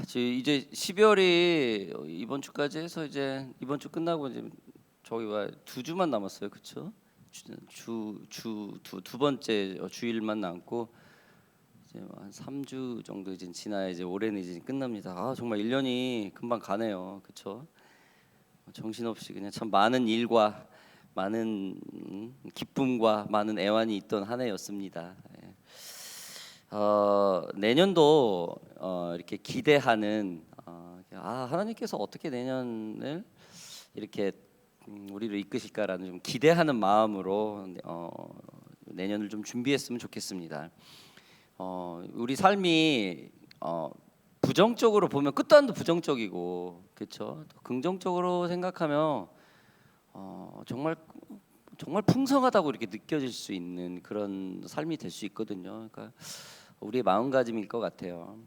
이제 12월이 이번 주까지 해서 이제 이번 주 끝나고 이제 저희가 2주만 남았어요, 그렇죠? 두 번째 주일만 남고 이제 한 3주 정도 이제 지나야 이제 올해는 이제 끝납니다. 정말 1년이 금방 가네요, 그렇죠? 정신없이 그냥 참 많은 일과 많은 기쁨과 많은 애환이 있던 한 해였습니다. 내년도 이렇게 기대하는 하나님께서 어떻게 내년을 이렇게 우리를 이끄실까라는 좀 기대하는 마음으로 내년을 좀 준비했으면 좋겠습니다. 우리 삶이 부정적으로 보면 끝도 안도 부정적이고, 그렇죠? 긍정적으로 생각하면 정말 풍성하다고 이렇게 느껴질 수 있는 그런 삶이 될 수 있거든요. 그러니까 우리의 마음가짐일 것 같아요.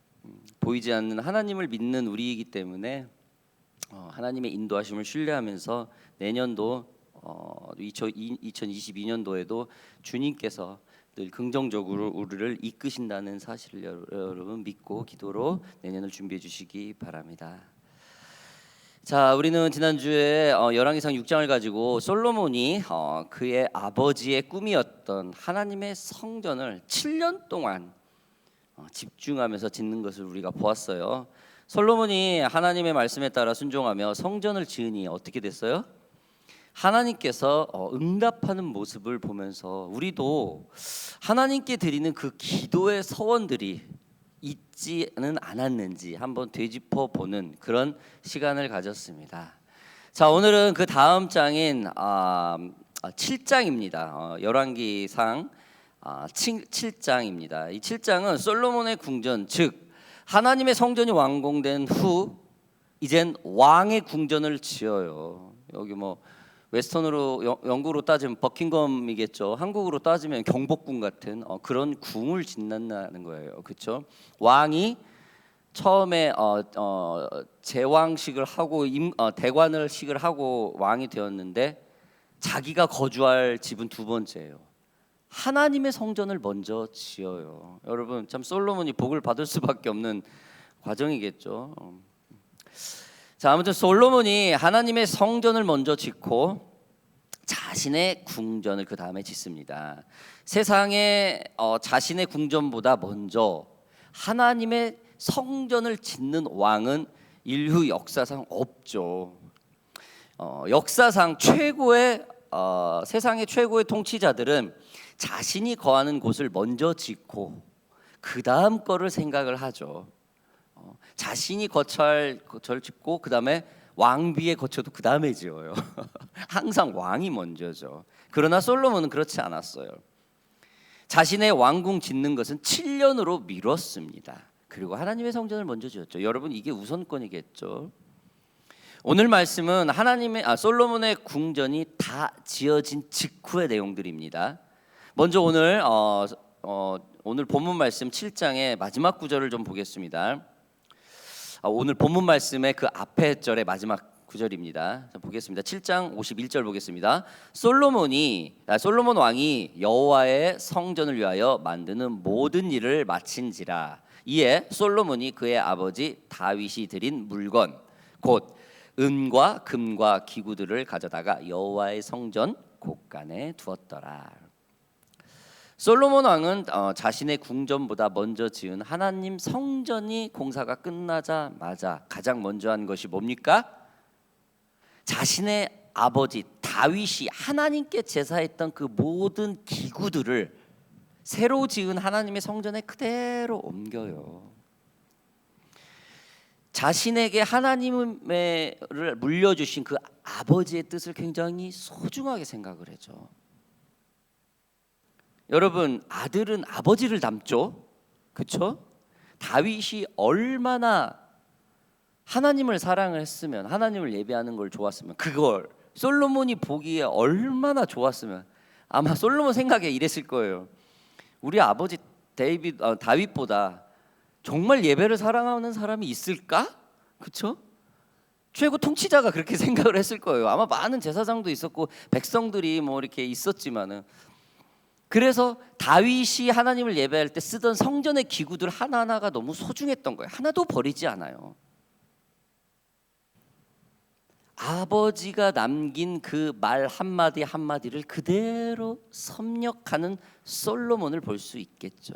보이지 않는 하나님을 믿는 우리이기 때문에 하나님의 인도하심을 신뢰하면서 내년도 2022년도에도 주님께서 늘 긍정적으로 우리를 이끄신다는 사실을 여러분 믿고 기도로 내년을 준비해 주시기 바랍니다. 자, 우리는 지난주에 열왕기상 6장을 가지고 솔로몬이 그의 아버지의 꿈이었던 하나님의 성전을 7년 동안 집중하면서 짓는 것을 우리가 보았어요. 솔로몬이 하나님의 말씀에 따라 순종하며 성전을 지으니 어떻게 됐어요? 하나님께서 응답하는 모습을 보면서 우리도 하나님께 드리는 그 기도의 서원들이 있지는 않았는지 한번 되짚어 보는 그런 시간을 가졌습니다. 자, 오늘은 그 다음 장인 7장입니다. 열왕기상 7장입니다. 이 7장은 솔로몬의 궁전, 즉 하나님의 성전이 완공된 후 이젠 왕의 궁전을 지어요. 여기 뭐 웨스턴으로 영국으로 따지면 버킹엄이겠죠. 한국으로 따지면 경복궁 같은 그런 궁을 짓는다는 거예요. 그렇죠? 왕이 처음에 제왕식을 하고 대관을식을 하고 왕이 되었는데 자기가 거주할 집은 두 번째예요. 하나님의 성전을 먼저 지어요. 여러분 참 솔로몬이 복을 받을 수밖에 없는 과정이겠죠. 자, 아무튼 솔로몬이 하나님의 성전을 먼저 짓고 자신의 궁전을 그 다음에 짓습니다. 세상에 자신의 궁전보다 먼저 하나님의 성전을 짓는 왕은 인류 역사상 없죠. 역사상 최고의 세상의 최고의 통치자들은 자신이 거하는 곳을 먼저 짓고 그 다음 거를 생각을 하죠. 자신이 거처를 짓고 그 다음에 왕비의 거처도 그 다음에 지어요. 항상 왕이 먼저죠. 그러나 솔로몬은 그렇지 않았어요. 자신의 왕궁 짓는 것은 7년으로 미뤘습니다. 그리고 하나님의 성전을 먼저 지었죠. 여러분 이게 우선권이겠죠. 오늘 말씀은 솔로몬의 궁전이 다 지어진 직후의 내용들입니다. 먼저 오늘 본문 말씀 7장의 마지막 구절을 좀 보겠습니다. 오늘 본문 말씀의 그 앞에 절의 마지막 구절입니다. 보겠습니다. 7장 51절 보겠습니다. 솔로몬 왕이 여호와의 성전을 위하여 만드는 모든 일을 마친지라. 이에 솔로몬이 그의 아버지 다윗이 드린 물건 곧 은과 금과 기구들을 가져다가 여호와의 성전 곳간에 두었더라. 솔로몬 왕은 자신의 궁전보다 먼저 지은 하나님 성전이 공사가 끝나자마자 가장 먼저 한 것이 뭡니까? 자신의 아버지 다윗이 하나님께 제사했던 그 모든 기구들을 새로 지은 하나님의 성전에 그대로 옮겨요. 자신에게 하나님을 물려주신 그 아버지의 뜻을 굉장히 소중하게 생각을 하죠. 여러분 아들은 아버지를 닮죠, 그렇죠? 다윗이 얼마나 하나님을 사랑을 했으면 하나님을 예배하는 걸 좋았으면 그걸 솔로몬이 보기에 얼마나 좋았으면 아마 솔로몬 생각에 이랬을 거예요. 우리 아버지 다윗보다 정말 예배를 사랑하는 사람이 있을까? 그렇죠? 최고 통치자가 그렇게 생각을 했을 거예요. 아마 많은 제사장도 있었고 백성들이 뭐 이렇게 있었지만은 그래서 다윗이 하나님을 예배할 때 쓰던 성전의 기구들 하나하나가 너무 소중했던 거예요. 하나도 버리지 않아요. 아버지가 남긴 그 말 한마디 한마디를 그대로 섭렵하는 솔로몬을 볼 수 있겠죠.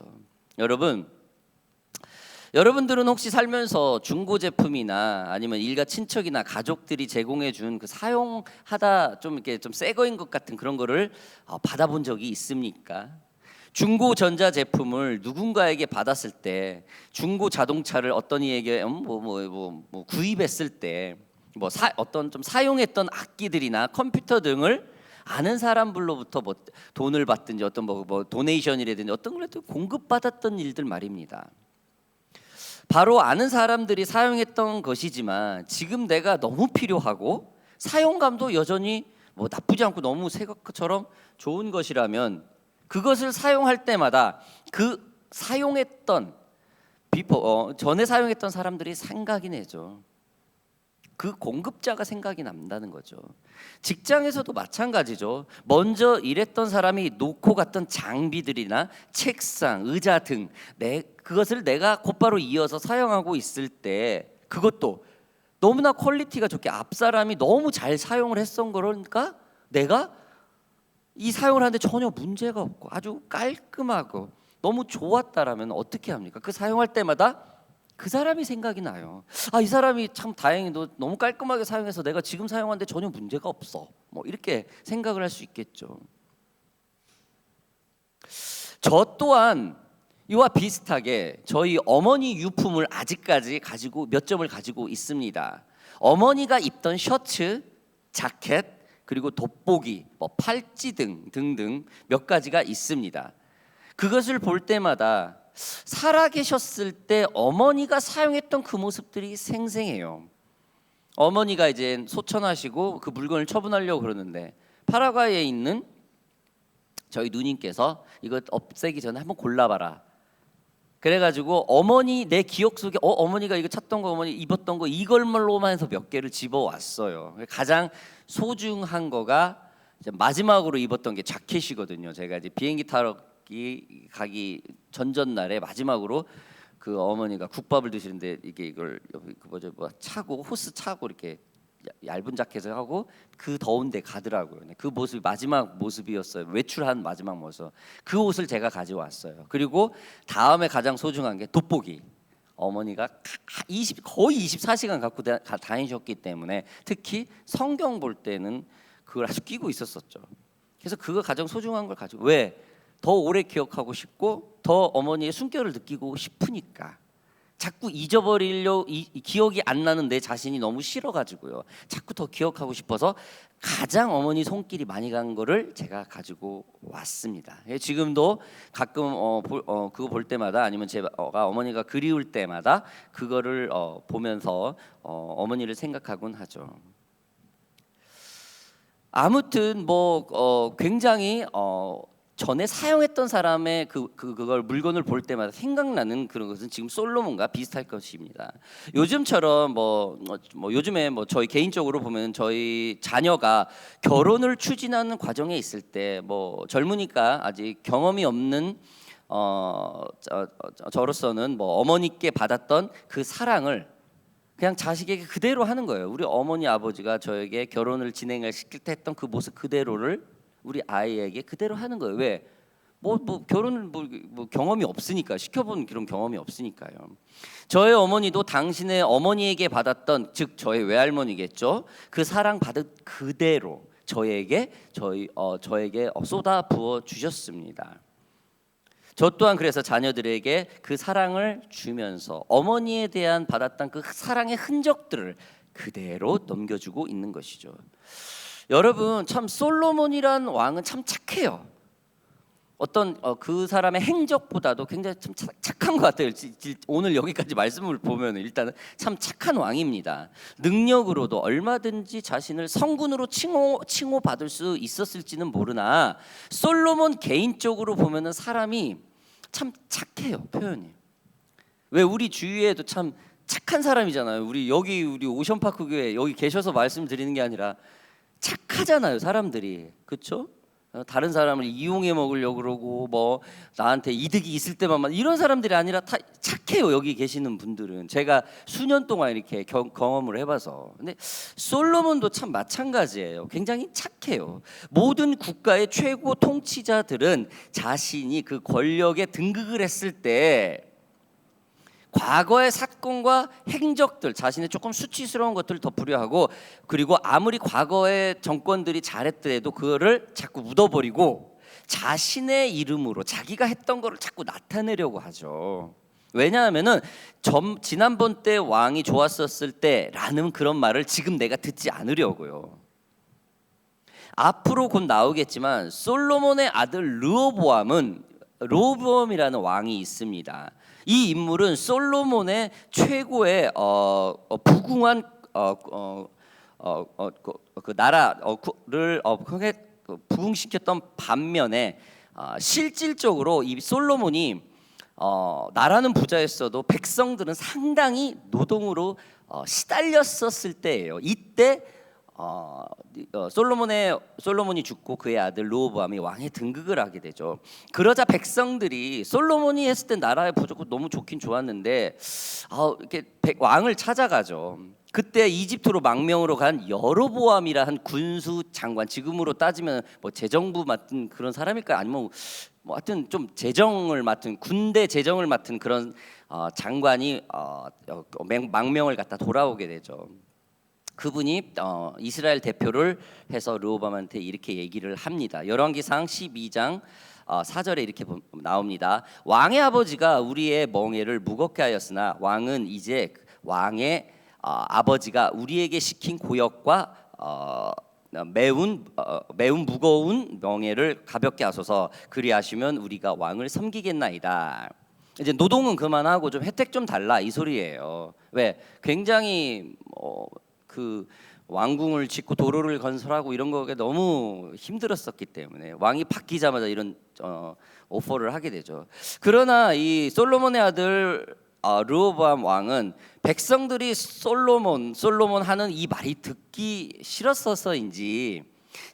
여러분들은 혹시 살면서 중고 제품이나 아니면 일가 친척이나 가족들이 제공해 준 그 사용하다 좀 이렇게 좀 새 거인 것 같은 그런 거를 받아본 적이 있습니까? 중고 전자 제품을 누군가에게 받았을 때, 중고 자동차를 어떤 이에게 구입했을 때, 어떤 좀 사용했던 악기들이나 컴퓨터 등을 아는 사람들로부터 돈을 받든지 어떤 도네이션이라든지 어떤 걸 공급받았던 일들 말입니다. 바로 아는 사람들이 사용했던 것이지만 지금 내가 너무 필요하고 사용감도 여전히 나쁘지 않고 너무 새 것처럼 좋은 것이라면 그것을 사용할 때마다 그 사용했던 전에 사용했던 사람들이 생각이 나죠. 그 공급자가 생각이 난다는 거죠. 직장에서도 마찬가지죠. 먼저 일했던 사람이 놓고 갔던 장비들이나 책상, 의자 등 그것을 내가 곧바로 이어서 사용하고 있을 때 그것도 너무나 퀄리티가 좋게 앞 사람이 너무 잘 사용을 했던 거니까 내가 이 사용을 하는데 전혀 문제가 없고 아주 깔끔하고 너무 좋았다라면 어떻게 합니까? 그 사용할 때마다 그 사람이 생각이 나요. 이 사람이 참 다행히 너무 깔끔하게 사용해서 내가 지금 사용하는데 전혀 문제가 없어. 이렇게 생각을 할 수 있겠죠. 저 또한 이와 비슷하게 저희 어머니 유품을 아직까지 가지고 몇 점을 가지고 있습니다. 어머니가 입던 셔츠, 자켓, 그리고 돋보기, 팔찌 등등 몇 가지가 있습니다. 그것을 볼 때마다 살아계셨을 때 어머니가 사용했던 그 모습들이 생생해요. 어머니가 이제 소천하시고 그 물건을 처분하려고 그러는데 파라과이에 있는 저희 누님께서 이거 없애기 전에 한번 골라봐라. 그래가지고 어머니 내 기억 속에 어머니가 이거 찾던 거, 어머니 입었던 거 이걸로만 해서 몇 개를 집어왔어요. 가장 소중한 거가 이제 마지막으로 입었던 게 자켓이거든요. 제가 이제 비행기 타러 가기 전전날에 마지막으로 그 어머니가 국밥을 드시는데 이걸 차고 호스 차고 이렇게 얇은 자켓을 하고 그 더운데 가더라고요. 그 모습이 마지막 모습이었어요. 외출한 마지막 모습. 그 옷을 제가 가져왔어요. 그리고 다음에 가장 소중한 게 돋보기. 어머니가 거의 24시간 갖고 다니셨기 때문에 특히 성경 볼 때는 그걸 아주 끼고 있었었죠. 그래서 그거 가장 소중한 걸 가지고 왜? 더 오래 기억하고 싶고 더 어머니의 숨결을 느끼고 싶으니까. 자꾸 기억이 안 나는 내 자신이 너무 싫어가지고요. 자꾸 더 기억하고 싶어서 가장 어머니 손길이 많이 간 거를 제가 가지고 왔습니다. 지금도 가끔 그거 볼 때마다 아니면 제가 어머니가 그리울 때마다 그거를 보면서 어머니를 생각하곤 하죠. 아무튼 굉장히 전에 사용했던 사람의 그걸 물건을 볼 때마다 생각나는 그런 것은 지금 솔로몬과 비슷할 것입니다. 요즘처럼 요즘에 저희 개인적으로 보면 저희 자녀가 결혼을 추진하는 과정에 있을 때 젊으니까 아직 경험이 없는 저로서는 어머니께 받았던 그 사랑을 그냥 자식에게 그대로 하는 거예요. 우리 어머니 아버지가 저에게 결혼을 진행을 시킬 때 했던 그 모습 그대로를 우리 아이에게 그대로 하는 거예요. 왜? 결혼을 경험이 없으니까, 시켜본 그런 경험이 없으니까요. 저의 어머니도 당신의 어머니에게 받았던, 즉 저의 외할머니겠죠. 그 사랑 받은 그대로 저에게 쏟아 부어 주셨습니다. 저 또한 그래서 자녀들에게 그 사랑을 주면서 어머니에 대한 받았던 그 사랑의 흔적들을 그대로 넘겨주고 있는 것이죠. 여러분, 참 솔로몬이란 왕은 참 착해요. 어떤 그 사람의 행적보다도 굉장히 참 착한 것 같아요. 오늘 여기까지 말씀을 보면 일단은 참 착한 왕입니다. 능력으로도 얼마든지 자신을 성군으로 칭호받을 수 있었을지는 모르나 솔로몬 개인적으로 보면은 사람이 참 착해요. 표현이. 왜 우리 주위에도 참 착한 사람이잖아요. 우리 오션파크 교회 여기 계셔서 말씀드리는 게 아니라 착하잖아요, 사람들이. 그렇죠? 다른 사람을 이용해 먹으려고 그러고 뭐 나한테 이득이 있을 때만 이런 사람들이 아니라 다 착해요. 여기 계시는 분들은 제가 수년 동안 이렇게 경험을 해봐서. 근데 솔로몬도 참 마찬가지예요. 굉장히 착해요. 모든 국가의 최고 통치자들은 자신이 그 권력에 등극을 했을 때 과거의 사건과 행적들, 자신의 조금 수치스러운 것들을 덮으려 하고, 그리고 아무리 과거의 정권들이 잘했더라도 그거를 자꾸 묻어버리고 자신의 이름으로 자기가 했던 거를 자꾸 나타내려고 하죠. 왜냐하면은 지난번 때 왕이 좋았었을 때라는 그런 말을 지금 내가 듣지 않으려고요. 앞으로 곧 나오겠지만 솔로몬의 아들 르호보암이라는 왕이 있습니다. 이 인물은 솔로몬의 최고의 부궁한 그 나라를 크게 부흥시켰던 반면에 실질적으로 이 솔로몬이 나라는 부자였어도 백성들은 상당히 노동으로 시달렸었을 때예요. 이때 솔로몬이 죽고 그의 아들 르호보암이 왕에 등극을 하게 되죠. 그러자 백성들이 솔로몬이 했을 때 나라의 부족은 너무 좋긴 좋았는데 이렇게 왕을 찾아가죠. 그때 이집트로 망명으로 간 여로보암이라 한 군수 장관, 지금으로 따지면 뭐 재정부 맡은 그런 사람일까요? 아니면 뭐 하여튼 좀 재정을 맡은, 군대 재정을 맡은 그런 장관이 망명을 갔다 돌아오게 되죠. 그분이 이스라엘 대표를 해서 르호보암한테 이렇게 얘기를 합니다. 열왕기상 12장 4절에 이렇게 나옵니다. 왕의 아버지가 우리의 멍에를 무겁게 하였으나 왕은 이제 왕의 아버지가 우리에게 시킨 고역과 매운 무거운 멍에를 가볍게 하소서. 그리하시면 우리가 왕을 섬기겠나이다. 이제 노동은 그만하고 좀 혜택 좀 달라, 이 소리예요. 왜? 굉장히 그 왕궁을 짓고 도로를 건설하고 이런 거가 너무 힘들었었기 때문에 왕이 바뀌자마자 이런 오퍼를 하게 되죠. 그러나 이 솔로몬의 아들 르호보암 왕은 백성들이 솔로몬 하는 이 말이 듣기 싫었어서인지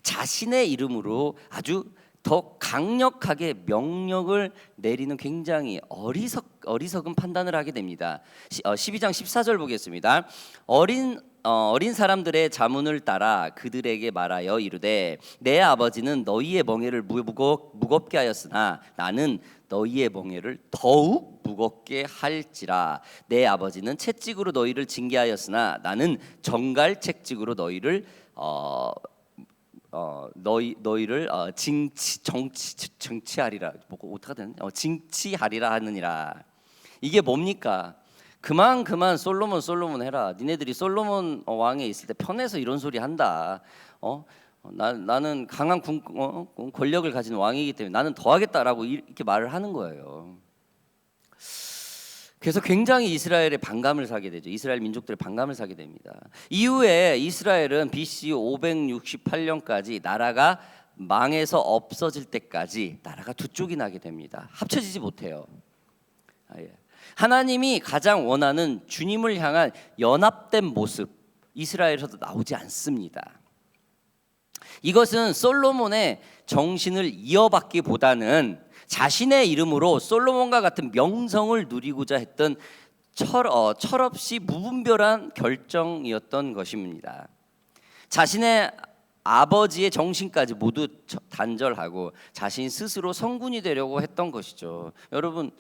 자신의 이름으로 아주 더 강력하게 명령을 내리는 굉장히 어리석은 판단을 하게 됩니다. 12장 14절 보겠습니다. 어린 사람들의 자문을 따라 그들에게 말하여 이르되 내 아버지는 너희의 멍에를 무겁게 하였으나 나는 너희의 멍에를 더욱 무겁게 할지라. 내 아버지는 채찍으로 너희를 징계하였으나 나는 정갈 채찍으로 너희를 너희를 정치하리라. 뭐 어떻게 되는? 징치하리라 하느니라. 이게 뭡니까? 그만 솔로몬 해라. 니네들이 솔로몬 왕에 있을 때 편해서 이런 소리 한다. 나는 강한 권력을 가진 왕이기 때문에 나는 더 하겠다라고 이렇게 말을 하는 거예요. 그래서 굉장히 이스라엘의 반감을 사게 되죠. 이스라엘 민족들의 반감을 사게 됩니다. 이후에 이스라엘은 BC 568년까지 나라가 망해서 없어질 때까지 나라가 두 쪽이 나게 됩니다. 합쳐지지 못해요. 하나님이 가장 원하는 주님을 향한 연합된 모습, 이스라엘에서도 나오지 않습니다. 이것은 솔로몬의 정신을 이어받기보다는 자신의 이름으로 솔로몬과 같은 명성을 누리고자 했던 철없이 무분별한 결정이었던 것입니다. 자신의 아버지의 정신까지 모두 단절하고 자신 스스로 성군이 되려고 했던 것이죠. 여러분,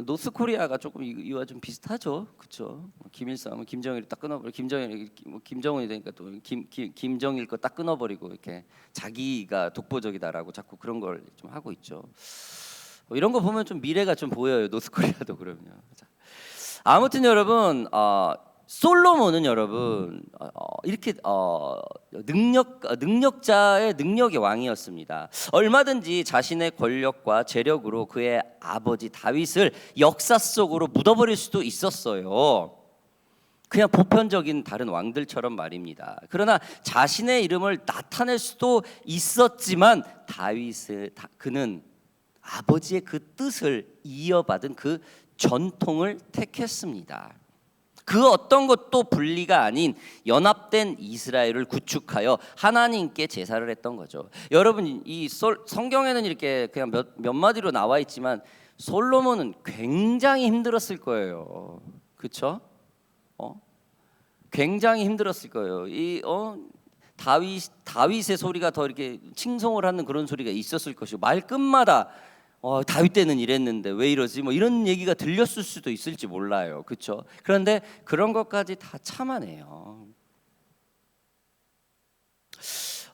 노스 코리아가 조금 이와 좀 비슷하죠, 그렇죠? 김일성, 김정일이 딱 끊어버리고 김정은이 되니까 또 김정일 거 딱 끊어버리고 이렇게 자기가 독보적이다라고 자꾸 그런 걸 좀 하고 있죠. 이런 거 보면 좀 미래가 좀 보여요. 노스 코리아도 그러면요. 아무튼 여러분, 솔로몬은 여러분 이렇게 능력자의 능력의 왕이었습니다. 얼마든지 자신의 권력과 재력으로 그의 아버지 다윗을 역사 속으로 묻어버릴 수도 있었어요. 그냥 보편적인 다른 왕들처럼 말입니다. 그러나 자신의 이름을 나타낼 수도 있었지만 그는 아버지의 그 뜻을 이어받은 그 전통을 택했습니다. 그 어떤 것도 분리가 아닌 연합된 이스라엘을 구축하여 하나님께 제사를 했던 거죠. 여러분, 이 성경에는 이렇게 그냥 몇 마디로 나와 있지만 솔로몬은 굉장히 힘들었을 거예요. 그렇죠? 굉장히 힘들었을 거예요. 다윗의 소리가 더 이렇게 칭송을 하는 그런 소리가 있었을 것이고, 말끝마다 다윗 때는 이랬는데 왜 이러지? 뭐 이런 얘기가 들렸을 수도 있을지 몰라요. 그렇죠? 그런데 그런 것까지 다 참아내요.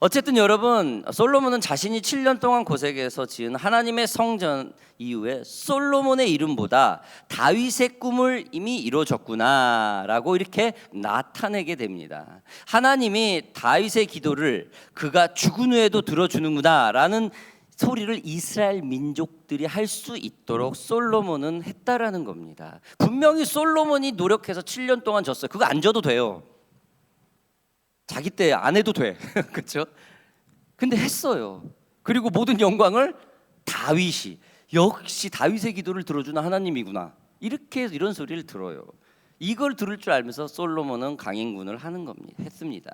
어쨌든 여러분, 솔로몬은 자신이 7년 동안 고생해서 지은 하나님의 성전 이후에 솔로몬의 이름보다 다윗의 꿈을 이미 이루어졌구나라고 이렇게 나타내게 됩니다. 하나님이 다윗의 기도를 그가 죽은 후에도 들어주는구나라는 소리를 이스라엘 민족들이 할 수 있도록 솔로몬은 했다라는 겁니다. 분명히 솔로몬이 노력해서 7년 동안 졌어요. 그거 안 져도 돼요. 자기 때 안 해도 돼. 그렇죠? 근데 했어요. 그리고 모든 영광을 다윗이, 역시 다윗의 기도를 들어주는 하나님이구나, 이렇게 해서 이런 소리를 들어요. 이걸 들을 줄 알면서 솔로몬은 강행군을 하는 겁니다. 했습니다.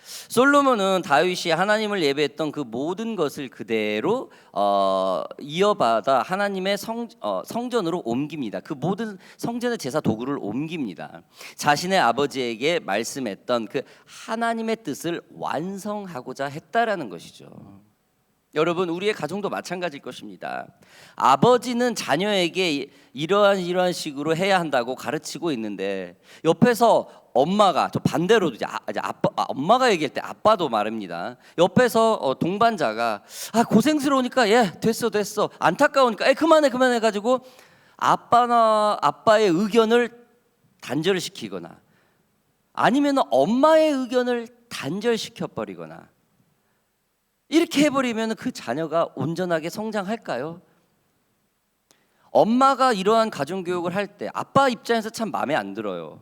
솔로몬은 다윗이 하나님을 예배했던 그 모든 것을 그대로 이어받아 하나님의 성전으로 옮깁니다. 그 모든 성전의 제사 도구를 옮깁니다. 자신의 아버지에게 말씀했던 그 하나님의 뜻을 완성하고자 했다라는 것이죠. 여러분, 우리의 가정도 마찬가지일 것입니다. 아버지는 자녀에게 이러한 식으로 해야 한다고 가르치고 있는데 옆에서 엄마가, 저 반대로 이제 엄마가 얘기할 때 아빠도 말합니다. 옆에서 동반자가 고생스러우니까 됐어 안타까우니까 그만해 가지고 아빠의 의견을 단절시키거나 아니면 엄마의 의견을 단절시켜 버리거나 이렇게 해버리면 그 자녀가 온전하게 성장할까요? 엄마가 이러한 가정교육을 할 때 아빠 입장에서 참 마음에 안 들어요.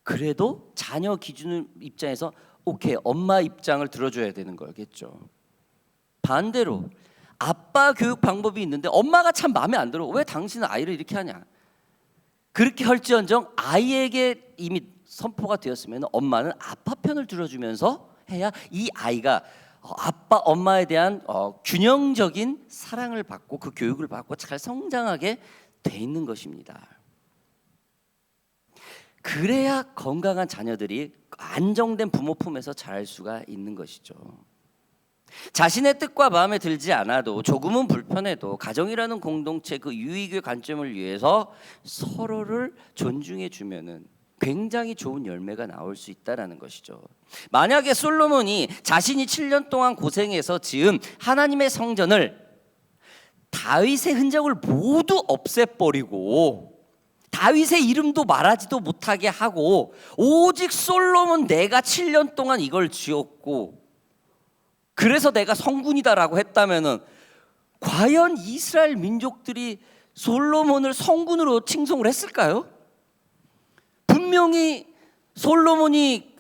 그래도 자녀 기준 입장에서 오케이, 엄마 입장을 들어줘야 되는 거겠죠. 반대로 아빠 교육 방법이 있는데 엄마가 참 마음에 안 들어. 왜 당신은 아이를 이렇게 하냐? 그렇게 할지언정 아이에게 이미 선포가 되었으면 엄마는 아빠 편을 들어주면서 해야 이 아이가 아빠 엄마에 대한 균형적인 사랑을 받고 그 교육을 받고 잘 성장하게 돼 있는 것입니다. 그래야 건강한 자녀들이 안정된 부모 품에서 자랄 수가 있는 것이죠. 자신의 뜻과 마음에 들지 않아도 조금은 불편해도 가정이라는 공동체 그 유익의 관점을 위해서 서로를 존중해 주면은 굉장히 좋은 열매가 나올 수 있다라는 것이죠. 만약에 솔로몬이 자신이 7년 동안 고생해서 지은 하나님의 성전을 다윗의 흔적을 모두 없애버리고 다윗의 이름도 말하지도 못하게 하고 오직 솔로몬 내가 7년 동안 이걸 지었고 그래서 내가 성군이다라고 했다면은 과연 이스라엘 민족들이 솔로몬을 성군으로 칭송을 했을까요? 분명히 솔로몬이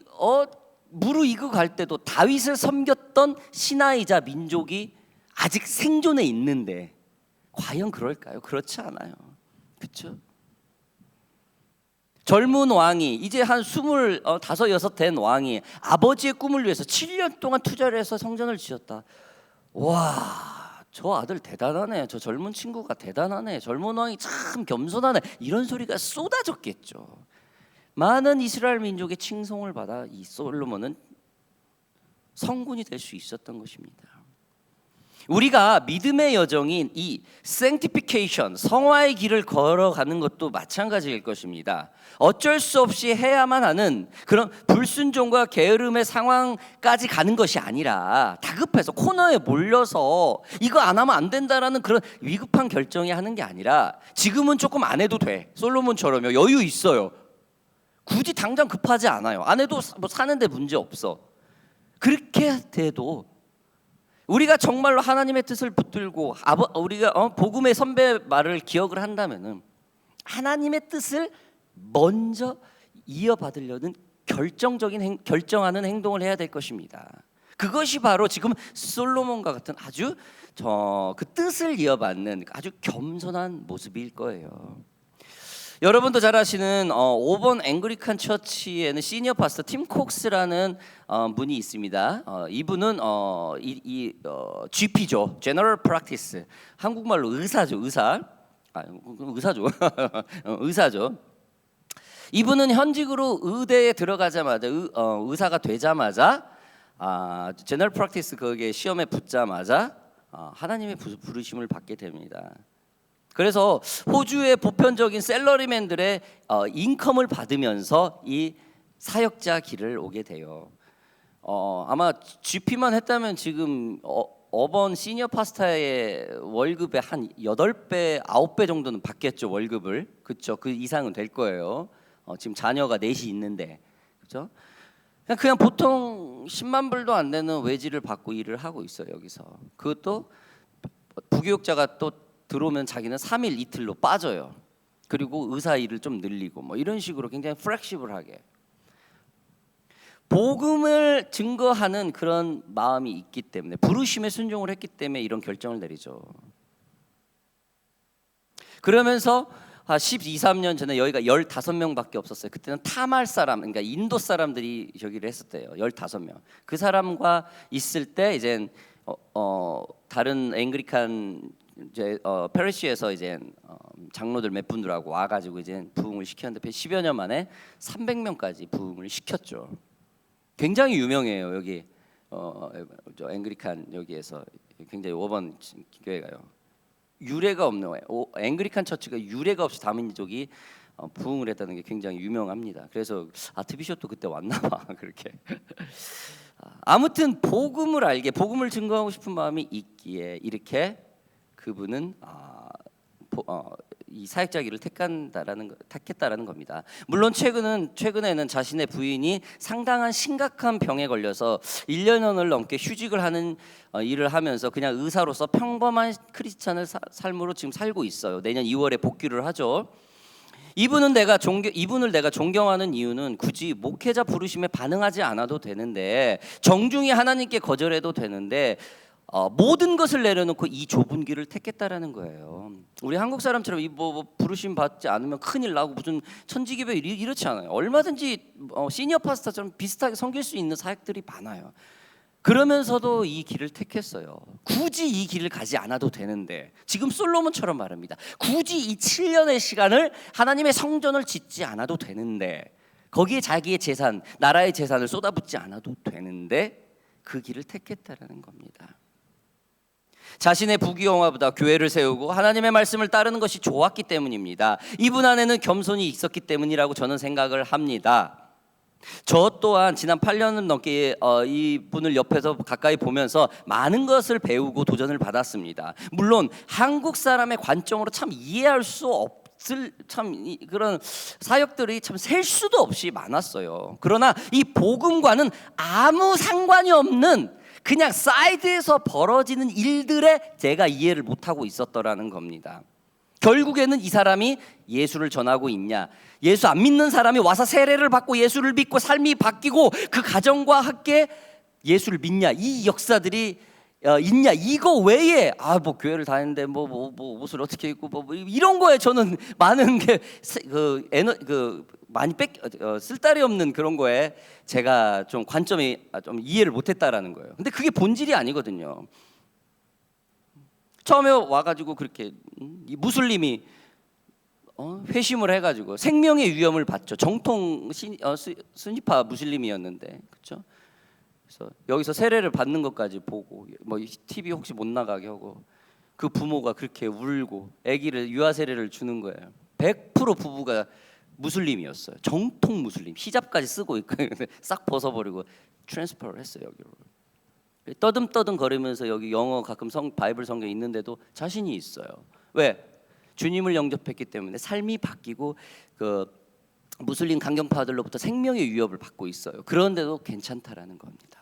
무르익어갈 때도 다윗을 섬겼던 신하이자 민족이 아직 생존해 있는데 과연 그럴까요? 그렇지 않아요. 그렇죠? 젊은 왕이 이제 한 25, 6 된 왕이 아버지의 꿈을 위해서 7년 동안 투자를 해서 성전을 지었다. 와, 저 아들 대단하네. 저 젊은 친구가 대단하네. 젊은 왕이 참 겸손하네. 이런 소리가 쏟아졌겠죠. 많은 이스라엘 민족의 칭송을 받아 이 솔로몬은 성군이 될 수 있었던 것입니다. 우리가 믿음의 여정인 이 sanctification, 성화의 길을 걸어가는 것도 마찬가지일 것입니다. 어쩔 수 없이 해야만 하는 그런 불순종과 게으름의 상황까지 가는 것이 아니라 다급해서 코너에 몰려서 이거 안 하면 안 된다라는 그런 위급한 결정이 하는 게 아니라 지금은 조금 안 해도 돼. 솔로몬처럼요. 여유 있어요. 굳이 당장 급하지 않아요. 안 해도 뭐 사는데 문제 없어. 그렇게 돼도 우리가 정말로 하나님의 뜻을 붙들고 우리가 복음의 선배 말을 기억을 한다면은 하나님의 뜻을 먼저 이어받으려는 결정하는 행동을 해야 될 것입니다. 그것이 바로 지금 솔로몬과 같은 아주 그 뜻을 이어받는 아주 겸손한 모습일 거예요. 여러분도 잘 아시는 5번 앵글리칸 처치에는 시니어 파스터 팀 콕스라는 분이 있습니다. 이분은 GP죠, General Practice. 한국말로 의사죠, 의사. 의사죠, 의사죠. 이분은 현직으로 의대에 들어가자마자 의사가 되자마자 제너럴 프랙티스 거기에 시험에 붙자마자 하나님의 부르심을 받게 됩니다. 그래서 호주의 보편적인 셀러리맨들의 인컴을 받으면서 이 사역자 길을 오게 돼요. 아마 GP만 했다면 지금 어번 시니어 파스타의 월급의 한 8배, 9배 정도는 받겠죠, 월급을. 그렇죠? 그 이상은 될 거예요. 지금 자녀가 넷이 있는데. 그렇죠? 그냥 보통 10만 불도 안 되는 외지를 받고 일을 하고 있어요, 여기서. 그것도 부교육자가 또 들어오면 자기는 3일 이틀로 빠져요. 그리고 의사 일을 좀 늘리고 뭐 이런 식으로 굉장히 플렉시블하게 복음을 증거하는 그런 마음이 있기 때문에, 부르심에 순종을 했기 때문에 이런 결정을 내리죠. 그러면서 12, 13년 전에 여기가 15명밖에 없었어요. 그때는 타말 사람, 그러니까 인도 사람들이 저기를 했었대요. 15명. 그 사람과 있을 때 이제 다른 앵글리칸 이제 페리시에서 이제 장로들 몇 분들하고 와가지고 이제 부흥을 시켰는데 10여 년 만에 300명까지 부흥을 시켰죠. 굉장히 유명해요, 여기 저 앵글리칸 여기에서. 굉장히 5번 교회가요. 유례가 없는 거예요. 앵글리칸 처치가 유례가 없이 다민족이 부흥을 했다는 게 굉장히 유명합니다. 그래서 아트비숍도 그때 왔나 봐. 그렇게. 아무튼 복음을 알게, 복음을 증거하고 싶은 마음이 있기에 이렇게 그분은 이 사역자 길을 택했다라는 겁니다. 물론 최근에는 자신의 부인이 상당한 심각한 병에 걸려서 1년을 넘게 휴직을 하는 일을 하면서 그냥 의사로서 평범한 크리스찬의 삶으로 지금 살고 있어요. 내년 2월에 복귀를 하죠. 이분을 내가 존경하는 이유는 굳이 목회자 부르심에 반응하지 않아도 되는데, 정중히 하나님께 거절해도 되는데 모든 것을 내려놓고 이 좁은 길을 택했다라는 거예요. 우리 한국 사람처럼 뭐 부르심 받지 않으면 큰일 나고 무슨 천지기별 이렇지 않아요. 얼마든지 시니어 파스터처럼 비슷하게 섬길 수 있는 사역들이 많아요. 그러면서도 이 길을 택했어요. 굳이 이 길을 가지 않아도 되는데, 지금 솔로몬처럼 말합니다. 굳이 이 7년의 시간을 하나님의 성전을 짓지 않아도 되는데, 거기에 자기의 재산, 나라의 재산을 쏟아붓지 않아도 되는데 그 길을 택했다라는 겁니다. 자신의 부귀영화보다 교회를 세우고 하나님의 말씀을 따르는 것이 좋았기 때문입니다. 이분 안에는 겸손이 있었기 때문이라고 저는 생각을 합니다. 저 또한 지난 8년은 넘게 이분을 옆에서 가까이 보면서 많은 것을 배우고 도전을 받았습니다. 물론 한국 사람의 관점으로 참 이해할 수 없을 그런 사역들이 참 셀 수도 없이 많았어요. 그러나 이 복음과는 아무 상관이 없는 그냥 사이드에서 벌어지는 일들에 제가 이해를 못하고 있었더라는 겁니다. 결국에는 이 사람이 예수를 전하고 있냐, 예수 안 믿는 사람이 와서 세례를 받고 예수를 믿고 삶이 바뀌고 그 가정과 함께 예수를 믿냐, 이 역사들이 있냐, 이거 외에 뭐 교회를 다니는데 뭐 옷을 어떻게 입고 뭐 이런 거에 저는 많은 게 많이 쓸데리 없는 그런 거에 제가 좀 관점이 좀 이해를 못했다라는 거예요. 근데 그게 본질이 아니거든요. 처음에 와가지고 그렇게 이 무슬림이 회심을 해가지고 생명의 위험을 받죠. 정통 스니파 무슬림이었는데, 그렇죠? 그래서 여기서 세례를 받는 것까지 보고 뭐 TV 혹시 못 나가게 하고, 그 부모가 그렇게 울고 아기를 유아 세례를 주는 거예요. 100% 부부가 무슬림이었어요. 정통 무슬림, 히잡까지 쓰고 있고 싹 벗어버리고 트랜스퍼를 했어요, 여기로. 떠듬떠듬 거리면서 여기 영어 가끔 바이블 성경 있는데도 자신이 있어요. 왜? 주님을 영접했기 때문에 삶이 바뀌고 그 무슬림 강경파들로부터 생명의 위협을 받고 있어요. 그런데도 괜찮다라는 겁니다.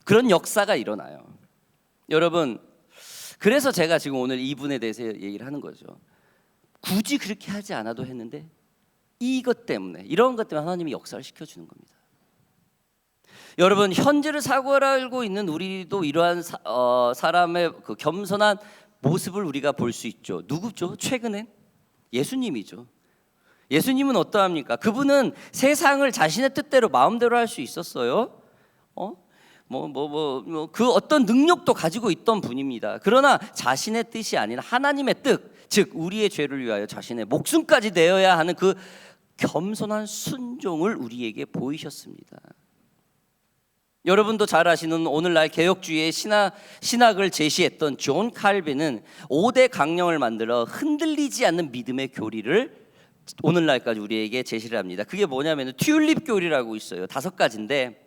그런 역사가 일어나요. 여러분, 그래서 제가 지금 오늘 이분에 대해서 얘기를 하는 거죠. 굳이 그렇게 하지 않아도 했는데 이것 때문에, 이런 것 때문에 하나님이 역사를 시켜주는 겁니다. 여러분, 현재를 사고를 알고 있는 우리도 이러한 사람의 그 겸손한 모습을 우리가 볼 수 있죠. 누구죠? 최근엔 예수님이죠. 예수님은 어떠합니까? 그분은 세상을 자신의 뜻대로 마음대로 할 수 있었어요. 그 어떤 능력도 가지고 있던 분입니다. 그러나 자신의 뜻이 아닌 하나님의 뜻, 즉 우리의 죄를 위하여 자신의 목숨까지 내어야 하는 그 겸손한 순종을 우리에게 보이셨습니다. 여러분도 잘 아시는 오늘날 개혁주의의 신학을 제시했던 존 칼빈은 5대 강령을 만들어 흔들리지 않는 믿음의 교리를 오늘날까지 우리에게 제시를 합니다. 그게 뭐냐면 튤립 교리라고 있어요. 5가지인데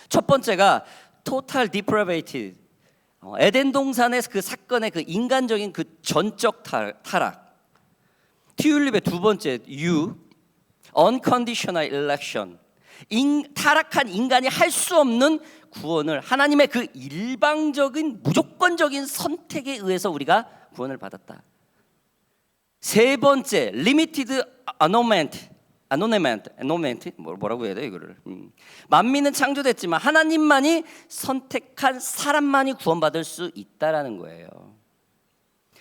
첫 번째가 total depravity, 에덴 동산의 그 사건의 그 인간적인 그 전적 타락. 튤립의 두 번째 U, unconditional election, 타락한 인간이 할 수 없는 구원을 하나님의 그 일방적인 무조건적인 선택에 의해서 우리가 구원을 받았다. 세 번째 limited annulment, 뭐라고 해야 돼 이거를? 만민은 창조됐지만 하나님만이 선택한 사람만이 구원받을 수 있다라는 거예요.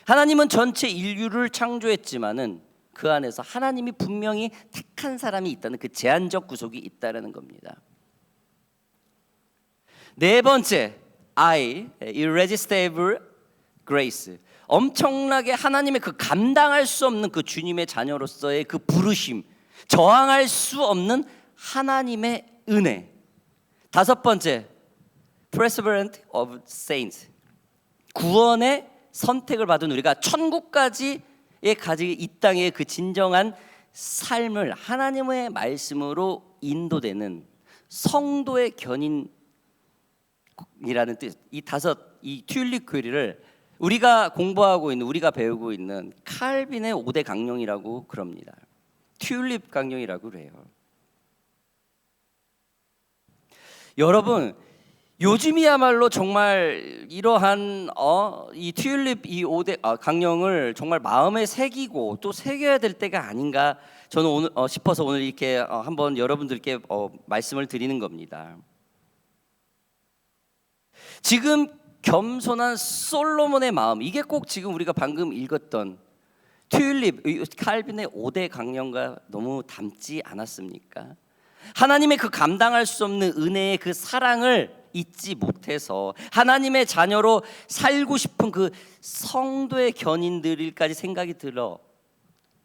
하나님은 전체 인류를 창조했지만은 그 안에서 하나님이 분명히 택한 사람이 있다는 그 제한적 구속이 있다라는 겁니다. 네 번째, irresistible grace. 엄청나게 하나님의 그 감당할 수 없는 그 주님의 자녀로서의 그 부르심, 저항할 수 없는 하나님의 은혜. 다섯 번째, perseverance of saints. 구원의 선택을 받은 우리가 천국까지의 가지 이 땅의 그 진정한 삶을 하나님의 말씀으로 인도되는 성도의 견인이라는 뜻. 이 튤립 교리를 우리가 공부하고 있는, 우리가 배우고 있는 칼빈의 5대 강령이라고 그럽니다. 튤립 강령이라고 그래요. 여러분, 요즘이야말로 정말 이러한 이 튤립 이 5대 강령을 정말 마음에 새기고 또 새겨야 될 때가 아닌가 저는 오늘 싶어서 오늘 이렇게 한번 여러분들께 말씀을 드리는 겁니다. 지금 겸손한 솔로몬의 마음, 이게 꼭 지금 우리가 방금 읽었던 튤립 칼빈의 5대 강령과 너무 닮지 않았습니까? 하나님의 그 감당할 수 없는 은혜의 그 사랑을 잊지 못해서 하나님의 자녀로 살고 싶은 그 성도의 견인들까지 생각이 들어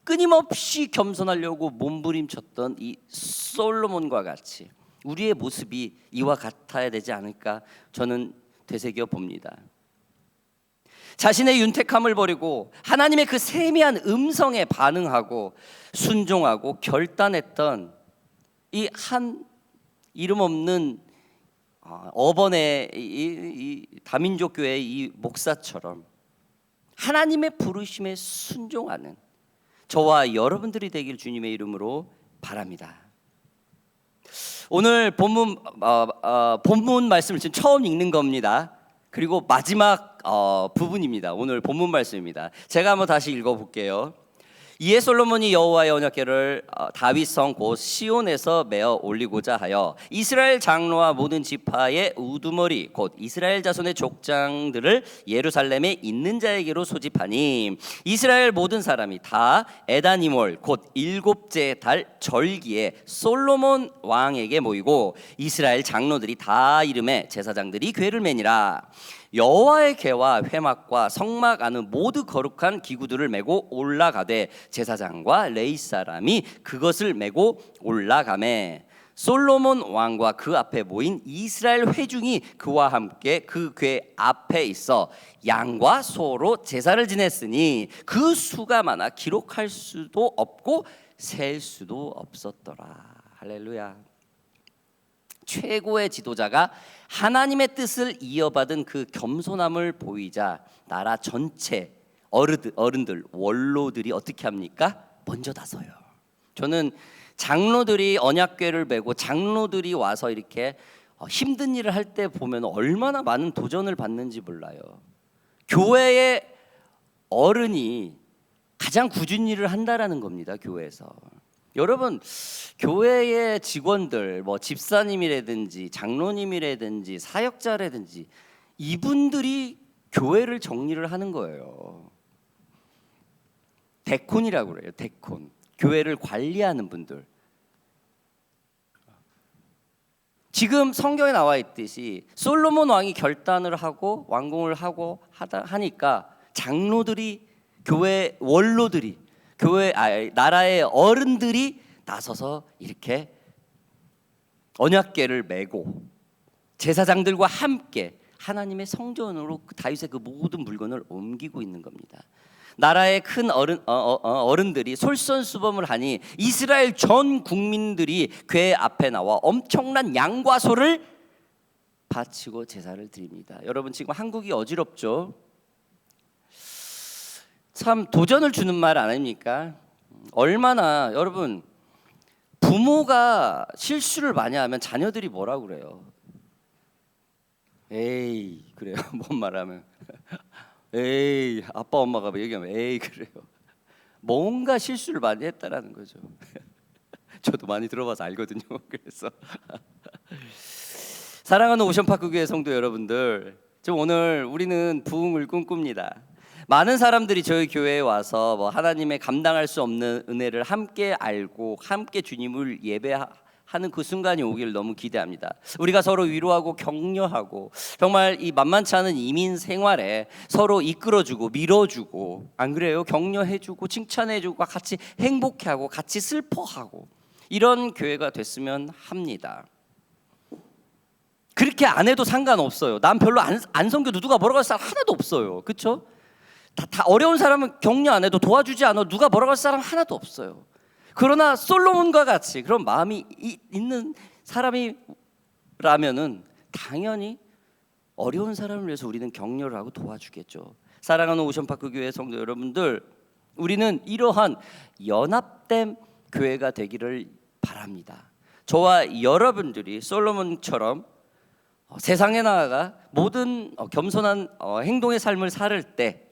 끊임없이 겸손하려고 몸부림쳤던 이 솔로몬과 같이 우리의 모습이 이와 같아야 되지 않을까 저는 되새겨 봅니다. 자신의 윤택함을 버리고 하나님의 그 세미한 음성에 반응하고 순종하고 결단했던 이 한 이름 없는 어번의 이 다민족 교회의 이 목사처럼 하나님의 부르심에 순종하는 저와 여러분들이 되길 주님의 이름으로 바랍니다. 오늘 본문 말씀을 지금 처음 읽는 겁니다. 그리고 마지막 부분입니다. 오늘 본문 말씀입니다. 제가 한번 다시 읽어볼게요. 이에 솔로몬이 여호와의 언약궤를 다윗성 곧 시온에서 메어 올리고자 하여 이스라엘 장로와 모든 지파의 우두머리 곧 이스라엘 자손의 족장들을 예루살렘에 있는 자에게로 소집하니 이스라엘 모든 사람이 다 에다니몰 곧 7째 달 절기에 솔로몬 왕에게 모이고 이스라엘 장로들이 다 이름에 제사장들이 궤를 매니라. 여호와의 궤와 회막과 성막 안은 모두 거룩한 기구들을 메고 올라가되 제사장과 레위 사람이 그것을 메고 올라가매 솔로몬 왕과 그 앞에 모인 이스라엘 회중이 그와 함께 그 궤 앞에 있어 양과 소로 제사를 지냈으니 그 수가 많아 기록할 수도 없고 셀 수도 없었더라. 할렐루야. 최고의 지도자가 하나님의 뜻을 이어받은 그 겸손함을 보이자 나라 전체 어른들 원로들이 어떻게 합니까? 먼저 나서요. 저는 장로들이 언약궤를 메고 장로들이 와서 이렇게 힘든 일을 할 때 보면 얼마나 많은 도전을 받는지 몰라요. 교회의 어른이 가장 굳은 일을 한다라는 겁니다. 교회에서. 여러분, 교회의 직원들, 집사님이라든지 장로님이라든지 사역자라든지 이분들이 교회를 정리를 하는 거예요. 데콘이라고 그래요. 데콘. 교회를 관리하는 분들. 지금 성경에 나와 있듯이 솔로몬 왕이 결단을 하고 완공을 하고 하니까 장로들이, 교회 원로들이, 나라의 어른들이 나서서 이렇게 언약궤를 메고 제사장들과 함께 하나님의 성전으로 다윗의 그 모든 물건을 옮기고 있는 겁니다. 나라의 큰 어른들이 솔선수범을 하니 이스라엘 전 국민들이 궤 앞에 나와 엄청난 양과 소를 바치고 제사를 드립니다. 여러분, 지금 한국이 어지럽죠? 참 도전을 주는 말 아닙니까? 얼마나, 여러분, 부모가 실수를 많이 하면 자녀들이 뭐라고 그래요? 에이, 그래요. 뭔 말하면 에이, 아빠 엄마가 얘기하면 에이, 그래요. 뭔가 실수를 많이 했다라는 거죠. 저도 많이 들어봐서 알거든요. 그래서 사랑하는 오션파크 교회 성도 여러분들, 지금 오늘 우리는 부흥을 꿈꿉니다. 많은 사람들이 저희 교회에 와서 하나님의 감당할 수 없는 은혜를 함께 알고 함께 주님을 예배하는 그 순간이 오기를 너무 기대합니다. 우리가 서로 위로하고 격려하고 정말 이 만만치 않은 이민 생활에 서로 이끌어주고 밀어주고, 안 그래요? 격려해주고 칭찬해주고 같이 행복해하고 같이 슬퍼하고, 이런 교회가 됐으면 합니다. 그렇게 안 해도 상관없어요. 난 별로 안 섬겨도 누가 뭐라고 할 사람 하나도 없어요. 그렇죠? 다 어려운 사람은 격려 안 해도, 도와주지 않아도 누가 뭐라고 할 사람 하나도 없어요. 그러나 솔로몬과 같이 그런 마음이 있는 사람이라면은 당연히 어려운 사람을 위해서 우리는 격려를 하고 도와주겠죠. 사랑하는 오션파크 교회 성도 여러분들, 우리는 이러한 연합된 교회가 되기를 바랍니다. 저와 여러분들이 솔로몬처럼 세상에 나아가 모든 겸손한 행동의 삶을 살 때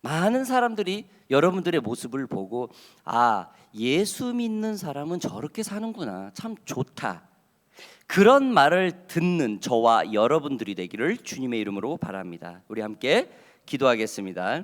많은 사람들이 여러분들의 모습을 보고, 아, 예수 믿는 사람은 저렇게 사는구나, 참 좋다, 그런 말을 듣는 저와 여러분들이 되기를 주님의 이름으로 바랍니다. 우리 함께 기도하겠습니다.